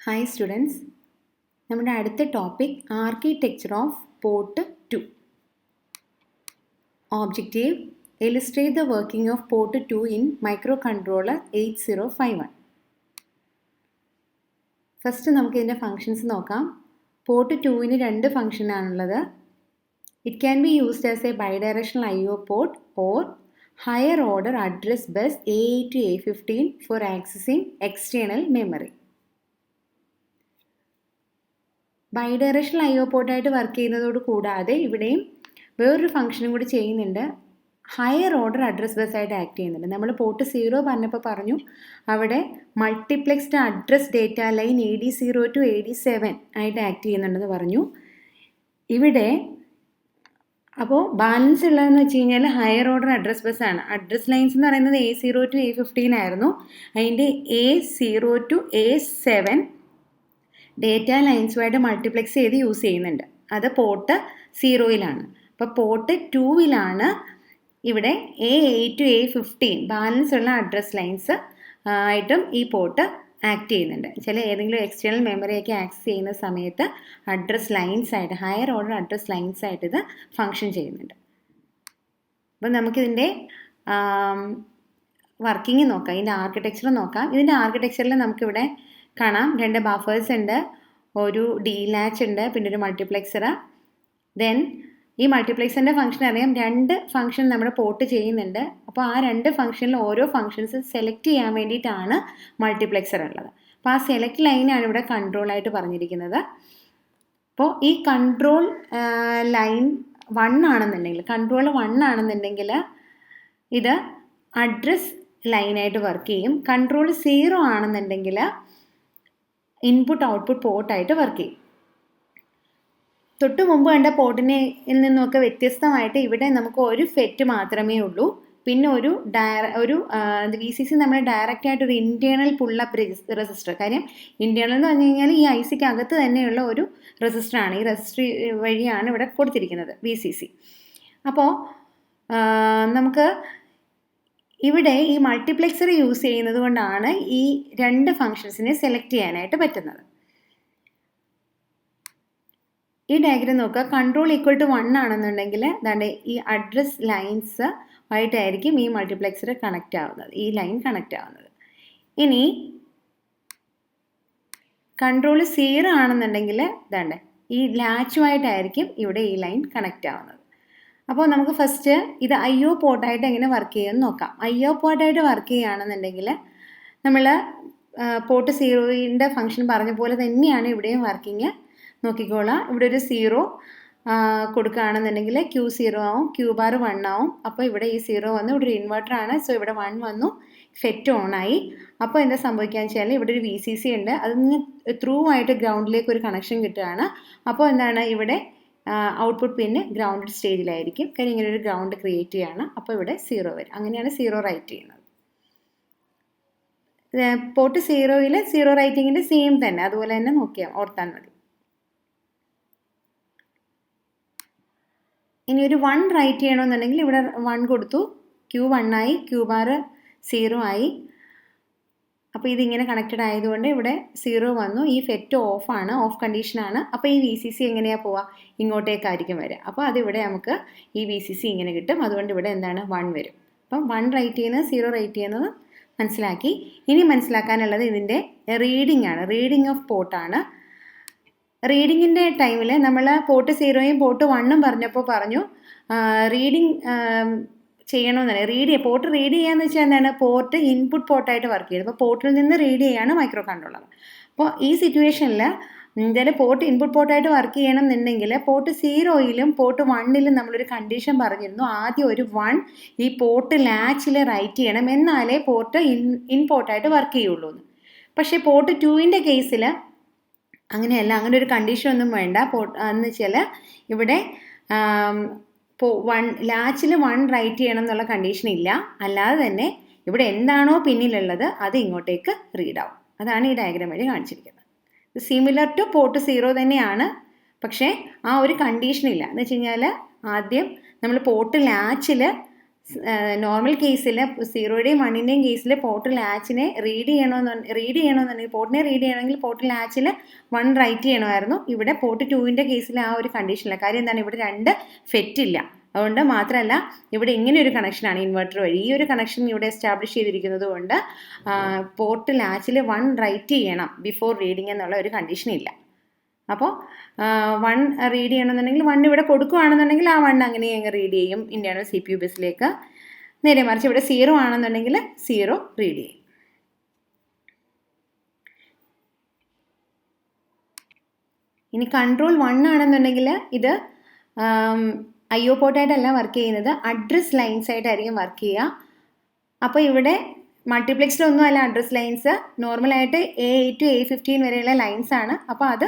Hi students, നമ്മുടെ അടുത്ത topic architecture of port 2. Objective: illustrate the working of port 2 in Microcontroller 8051. First നമുക്ക് ഇതിൻ്റെ functions നോക്കാം. Port 2-ന് രണ്ട് ഫങ്ഷൻ ആണുള്ളത്. It can be used as a bidirectional IO port or higher order address bus A8 to A15 for accessing external memory. Bidirectional IO പോർട്ടായിട്ട് work ചെയ്യുന്നതോട് കൂടാതെ ഇവിടെയും വേറൊരു ഫംഗ്ഷനും കൂടി ചെയ്യുന്നുണ്ട്. ഹയർ ഓർഡർ അഡ്രസ് ബസ് ആയിട്ട് ആക്ട് ചെയ്യുന്നുണ്ട്. നമ്മൾ പോർട്ട് 0 പറഞ്ഞപ്പോൾ പറഞ്ഞു അവിടെ multiplexed address data line AD0 to AD7 ആയിട്ട് ആക്ട് ചെയ്യുന്നുണ്ടെന്ന് പറഞ്ഞു. ഇവിടെ അപ്പോൾ ബാലൻസ് ഉള്ളതെന്ന് വെച്ച് കഴിഞ്ഞാൽ ഹയർ ഓർഡർ അഡ്രസ് ബസ് ആണ്. അഡ്രസ് ലൈൻസ് എന്ന് പറയുന്നത് A0 to A15 ആയിരുന്നു. അതിൻ്റെ A0 to A7 ഡേറ്റ ലൈൻസുമായിട്ട് മൾട്ടിപ്ലെക്സ് ചെയ്ത് യൂസ് ചെയ്യുന്നുണ്ട്. അത് പോർട്ട് 0-ലാണ്. അപ്പോൾ പോർട്ട് 2-ലാണ് ഇവിടെ A8 to A15 ബാലൻസ് ഉള്ള അഡ്രസ് ലൈൻസ് ആയിട്ടും ഈ പോർട്ട് ആക്ട് ചെയ്യുന്നുണ്ട്. ചില ഏതെങ്കിലും എക്സ്റ്റേണൽ മെമ്മറിയൊക്കെ ആക്സസ് ചെയ്യുന്ന സമയത്ത് അഡ്രസ് ലൈൻസ് ആയിട്ട് ഹയർ ഓർഡർ അഡ്രസ് ലൈൻസ് ആയിട്ട് ഇത് ഫങ്ഷൻ ചെയ്യുന്നുണ്ട്. അപ്പം നമുക്കിതിൻ്റെ വർക്കിംഗ് നോക്കാം, ഇതിൻ്റെ ആർക്കിടെക്ചർ നോക്കാം. ഇതിൻ്റെ ആർക്കിടെക്ചറിൽ നമുക്കിവിടെ കാണാം രണ്ട് ബഫേഴ്സ് ഉണ്ട്, ഒരു ഡി ലാച്ച് ഉണ്ട്, പിന്നെ ഒരു മൾട്ടിപ്ലെക്സർ. ദെൻ ഈ മൾട്ടിപ്ലെക്സറിൻ്റെ ഫംഗ്ഷൻ അറിയാം, രണ്ട് ഫംഗ്ഷൻ നമ്മുടെ പോർട്ട് ചെയ്യുന്നുണ്ട്. അപ്പോൾ ആ രണ്ട് ഫംഗ്ഷനിൽ ഓരോ ഫംഗ്ഷൻസ് സെലക്ട് ചെയ്യാൻ വേണ്ടിയിട്ടാണ് മൾട്ടിപ്ലെക്സർ ഉള്ളത്. അപ്പോൾ ആ സെലക്ട് ലൈനാണ് ഇവിടെ കൺട്രോളായിട്ട് പറഞ്ഞിരിക്കുന്നത്. അപ്പോൾ ഈ കൺട്രോൾ ലൈൻ 1 ആണെന്നുണ്ടെങ്കിൽ ഇത് അഡ്രസ് ലൈനായിട്ട് വർക്ക് ചെയ്യും. കൺട്രോൾ 0 ആണെന്നുണ്ടെങ്കിൽ ഇൻപുട്ട് ഔട്ട്പുട്ട് പോർട്ടായിട്ട് വർക്ക് ചെയ്യും. തൊട്ട് മുമ്പ് കണ്ട പോർട്ടിനെ നിന്നൊക്കെ വ്യത്യസ്തമായിട്ട് ഇവിടെ നമുക്ക് ഒരു ഫെറ്റ് മാത്രമേ ഉള്ളൂ. പിന്നെ ഒരു VCC നമ്മൾ ഡയറക്റ്റ് ആയിട്ട് ഒരു ഇൻറ്റേർണൽ പുള്ളപ്പ് റെസിസ്റ്റർ. കാര്യം ഇൻറ്റേർണൽ എന്ന് പറഞ്ഞു കഴിഞ്ഞാൽ ഈ ICക്ക് അകത്ത് തന്നെയുള്ള ഒരു റെസിസ്റ്ററാണ്. ഈ റെസിസ്റ്റർ വഴിയാണ് ഇവിടെ കൊടുത്തിരിക്കുന്നത് VCC. അപ്പോൾ നമുക്ക് ഇവിടെ ഈ മൾട്ടിപ്ലെക്സർ യൂസ് ചെയ്യുന്നത് കൊണ്ടാണ് ഈ രണ്ട് ഫങ്ഷൻസിനെ സെലക്ട് ചെയ്യാനായിട്ട് പറ്റുന്നത്. ഈ ഡയഗ്രം നോക്കുക. കൺട്രോൾ ഈക്വൽ ടു 1 ആണെന്നുണ്ടെങ്കിൽ അതാണ്ട് ഈ അഡ്രസ് ലൈൻസ് ആയിട്ടായിരിക്കും ഈ മൾട്ടിപ്ലെക്സർ കണക്റ്റ് ആവുന്നത്, ഈ ലൈൻ കണക്റ്റ് ആവുന്നത്. ഇനി കൺട്രോൾ 0 ആണെന്നുണ്ടെങ്കിൽ അതാണ്ട് ഈ ലാച്ചുമായിട്ടായിരിക്കും ഇവിടെ ഈ ലൈൻ കണക്റ്റ് ആവുന്നത്. അപ്പോൾ നമുക്ക് ഫസ്റ്റ് ഇത് IO പോർട്ടായിട്ട് എങ്ങനെ വർക്ക് ചെയ്യുമെന്ന് നോക്കാം. IO പോർട്ടായിട്ട് വർക്ക് ചെയ്യുകയാണെന്നുണ്ടെങ്കിൽ നമ്മൾ പോർട്ട് 0-ൻ്റെ ഫംഗ്ഷൻ പറഞ്ഞ പോലെ തന്നെയാണ് ഇവിടെയും വർക്കിങ്. നോക്കിക്കോളാം, ഇവിടെ ഒരു 0 കൊടുക്കുകയാണെന്നുണ്ടെങ്കിൽ Q0 ആവും, Q ബാർ 1 ആവും. അപ്പോൾ ഇവിടെ ഈ 0 വന്നു, ഇവിടെ ഒരു ഇൻവെർട്ടറാണ്, സോ ഇവിടെ 1 വന്നു, ഫെറ്റ് ഓണായി. അപ്പോൾ എന്താ സംഭവിക്കുകയെന്ന് വെച്ചാൽ ഇവിടെ ഒരു VCC ഉണ്ട്, അതിന് ത്രൂ ആയിട്ട് ഗ്രൗണ്ടിലേക്ക് ഒരു കണക്ഷൻ കിട്ടുകയാണ്. അപ്പോൾ എന്താണ് ഇവിടെ ഔട്ട്പുട്ട് പിന്നെ ഗ്രൗണ്ടഡ് സ്റ്റേജിലായിരിക്കും. കാര്യം ഇങ്ങനെ ഒരു ഗ്രൗണ്ട് ക്രിയേറ്റ് ചെയ്യുകയാണ്. അപ്പോൾ ഇവിടെ 0 വരും. അങ്ങനെയാണ് 0 റൈറ്റ് ചെയ്യുന്നത്. പോർട്ട് 0-ൽ 0 റൈറ്റിങ്ങിൻ്റെ സെയിം തന്നെ, അതുപോലെ തന്നെ ഓർത്താൽ മതി. ഇനി ഒരു 1 റൈറ്റ് ചെയ്യണമെന്നുണ്ടെങ്കിൽ ഇവിടെ 1 കൊടുത്തു, Q1 ആയി, Q ബാർ 0 ആയി. അപ്പോൾ ഇതിങ്ങനെ കണക്റ്റഡ് ആയതുകൊണ്ട് ഇവിടെ 0 വന്നു, ഈ ഫെറ്റ് ഓഫാണ്, ഓഫ് കണ്ടീഷനാണ്. അപ്പോൾ ഈ VCC എങ്ങനെയാണ് പോവുക, ഇങ്ങോട്ടേക്കായിരിക്കും വരിക. അപ്പോൾ അതിവിടെ നമുക്ക് ഈ VCC ഇങ്ങനെ കിട്ടും. അതുകൊണ്ട് ഇവിടെ എന്താണ് 1 വരും. അപ്പം 1 റൈറ്റ് ചെയ്യുന്നത് 0 റൈറ്റ് ചെയ്യുന്നത് മനസ്സിലാക്കി. ഇനി മനസ്സിലാക്കാനുള്ളത് ഇതിൻ്റെ റീഡിംഗ് ആണ്, റീഡിംഗ് ഓഫ് പോർട്ടാണ്. റീഡിങ്ങിൻ്റെ ടൈമിൽ നമ്മൾ പോർട്ട് 0-യും പോർട്ട് 1-ഉം പറഞ്ഞപ്പോൾ പറഞ്ഞു റീഡിങ് ചെയ്യണമെന്നല്ല. പോർട്ട് റീഡ് ചെയ്യാന്ന് വെച്ചാൽ എന്താണ്, പോർട്ട് ഇൻപുട്ട് പോർട്ടായിട്ട് വർക്ക് ചെയ്യും. അപ്പോൾ പോർട്ടിൽ നിന്ന് റീഡ് ചെയ്യാണ് മൈക്രോ കൺട്രോളർ. അപ്പോൾ ഈ സിറ്റുവേഷനിൽ എന്തായാലും പോർട്ട് ഇൻപുട്ട് പോർട്ടായിട്ട് വർക്ക് ചെയ്യണം എന്നുണ്ടെങ്കിൽ പോർട്ട് 0-ലും പോർട്ട് 1-ലും നമ്മളൊരു കണ്ടീഷൻ പറഞ്ഞിരുന്നു. ആദ്യം ഒരു 1 ഈ പോർട്ട് ലാച്ചിൽ റൈറ്റ് ചെയ്യണം, എന്നാലേ പോർട്ട് ഇൻ പോർട്ടായിട്ട് വർക്ക് ചെയ്യുള്ളൂ എന്ന്. പക്ഷേ പോർട്ട് 2-ൻ്റെ കേസിൽ അങ്ങനെയല്ല, അങ്ങനെ ഒരു കണ്ടീഷൻ ഒന്നും വേണ്ട. എന്ന് വെച്ചാൽ ഇവിടെ ലാച്ചിൽ 1 റൈറ്റ് ചെയ്യണം എന്നുള്ള കണ്ടീഷൻ ഇല്ല. അല്ലാതെ തന്നെ ഇവിടെ എന്താണോ പിന്നിലുള്ളത് അത് ഇങ്ങോട്ടേക്ക് റീഡ് ആവും. അതാണ് ഈ ഡയഗ്രാം വഴി കാണിച്ചിരിക്കുന്നത്. സിമിലർ ടു പോർട്ട് 0 തന്നെയാണ്, പക്ഷേ ആ ഒരു കണ്ടീഷൻ ഇല്ല. എന്ന് വെച്ച് കഴിഞ്ഞാൽ ആദ്യം നമ്മൾ പോർട്ട് ലാച്ചിൽ നോർമൽ കേസിൽ 0യുടെയും 1ൻ്റെയും കേസിൽ പോർട്ട് ലാച്ചിനെ റീഡ് ചെയ്യണമെന്നുണ്ടെങ്കിൽ പോർട്ടിനെ റീഡ് ചെയ്യണമെങ്കിൽ പോർട്ട് ലാച്ചിൽ 1 റൈറ്റ് ചെയ്യണമായിരുന്നു. ഇവിടെ പോർട്ട് 2ൻ്റെ കേസിൽ ആ ഒരു കണ്ടീഷനില്ല. കാര്യം എന്താണ്, ഇവിടെ 2 ഫെറ്റ് ഇല്ല. അതുകൊണ്ട് മാത്രമല്ല ഇവിടെ ഇങ്ങനെ ഒരു കണക്ഷനാണ് ഇൻവെർട്ടർ വഴി. ഈ ഒരു കണക്ഷൻ ഇവിടെ എസ്റ്റാബ്ലിഷ് ചെയ്തിരിക്കുന്നത് കൊണ്ട് പോർട്ട് ലാച്ചിൽ 1 റൈറ്റ് ചെയ്യണം ബിഫോർ റീഡിങ് എന്നുള്ള ഒരു കണ്ടീഷൻ ഇല്ല. അപ്പോൾ 1 റീഡ് ചെയ്യണമെന്നുണ്ടെങ്കിൽ 1 ഇവിടെ കൊടുക്കുകയാണെന്നുണ്ടെങ്കിൽ ആ 1 അങ്ങനെ അങ്ങ് റീഡ് ചെയ്യും ഇൻറ്റേർണൽ CPU ബസ്സിലേക്ക്. നേരെ മറിച്ച് ഇവിടെ 0 ആണെന്നുണ്ടെങ്കിൽ 0 റീഡ് ചെയ്യും. ഇനി കൺട്രോൾ 1 ആണെന്നുണ്ടെങ്കിൽ ഇത് IO പോർട്ടായിട്ടല്ല വർക്ക് ചെയ്യുന്നത്, അഡ്രസ് ലൈൻസ് ആയിട്ടായിരിക്കും വർക്ക് ചെയ്യുക. അപ്പോൾ ഇവിടെ മൾട്ടിപ്ലെക്സിലൊന്നും അല്ല അഡ്രസ് ലൈൻസ്, നോർമലായിട്ട് A8 to A15 വരെയുള്ള ലൈൻസ് ആണ്. അപ്പോൾ അത്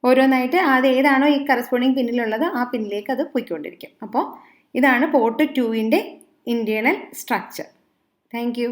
ഓരോന്നായിട്ട് അത് ഏതാണോ ഈ കറസ്പോണ്ടിങ് പിന്നിലുള്ളത് ആ പിന്നിലേക്ക് അത് പോയിക്കൊണ്ടിരിക്കും. അപ്പോൾ ഇതാണ് പോർട്ട് 2ൻ്റെ ഇൻറ്റേർണൽ സ്ട്രക്ചർ. Thank U.